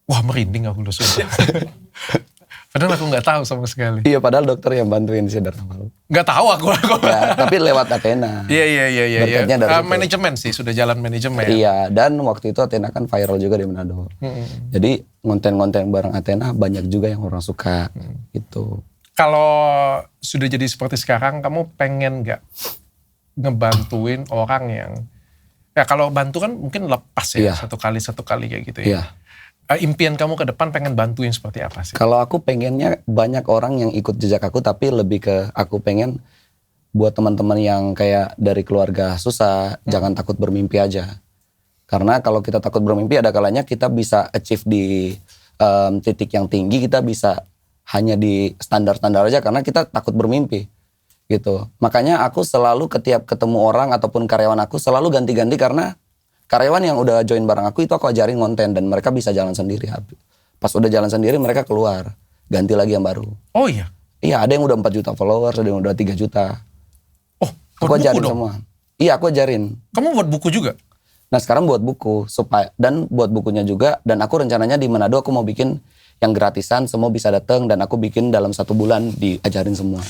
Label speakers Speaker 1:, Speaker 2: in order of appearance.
Speaker 1: Wah merinding aku loh sumpah. Padahal aku gak tahu sama sekali.
Speaker 2: Iya, padahal dokter yang bantuin sih dari awal.
Speaker 1: Gak tahu aku.
Speaker 2: Ya, tapi lewat Athena.
Speaker 1: Iya.
Speaker 2: Berkatnya dari situ.
Speaker 1: Manajemen sih, sudah jalan manajemen.
Speaker 2: Iya, dan waktu itu Athena kan viral juga di Manado. Jadi konten-konten bareng Athena banyak juga yang orang suka gitu.
Speaker 1: Kalau sudah jadi seperti sekarang, kamu pengen gak ngebantuin orang yang, ya kalau bantu kan mungkin lepas ya,
Speaker 2: Iya.
Speaker 1: satu kali kayak gitu ya.
Speaker 2: Iya.
Speaker 1: Impian kamu ke depan pengen bantuin seperti apa sih?
Speaker 2: Kalau aku pengennya banyak orang yang ikut jejak aku, tapi lebih ke aku pengen buat teman-teman yang kayak dari keluarga susah, jangan takut bermimpi aja. Karena kalau kita takut bermimpi, ada kalanya kita bisa achieve di titik yang tinggi, kita bisa hanya di standar-standar aja karena kita takut bermimpi gitu. Makanya aku selalu ketiap ketemu orang ataupun karyawan aku selalu ganti-ganti, karena karyawan yang udah join bareng aku itu aku ajarin konten dan mereka bisa jalan sendiri. Pas udah jalan sendiri mereka keluar, ganti lagi yang baru.
Speaker 1: Oh iya?
Speaker 2: Iya, ada yang udah 4 juta followers, ada yang udah 3 juta.
Speaker 1: Oh,
Speaker 2: Aku
Speaker 1: buat buku
Speaker 2: ajarin
Speaker 1: dong?
Speaker 2: semua. Iya, aku ajarin.
Speaker 1: Kamu buat buku juga?
Speaker 2: Nah sekarang buat buku, dan buat bukunya juga, dan aku rencananya di Manado aku mau bikin yang gratisan, semua bisa datang, dan aku bikin dalam 1 bulan diajarin semua.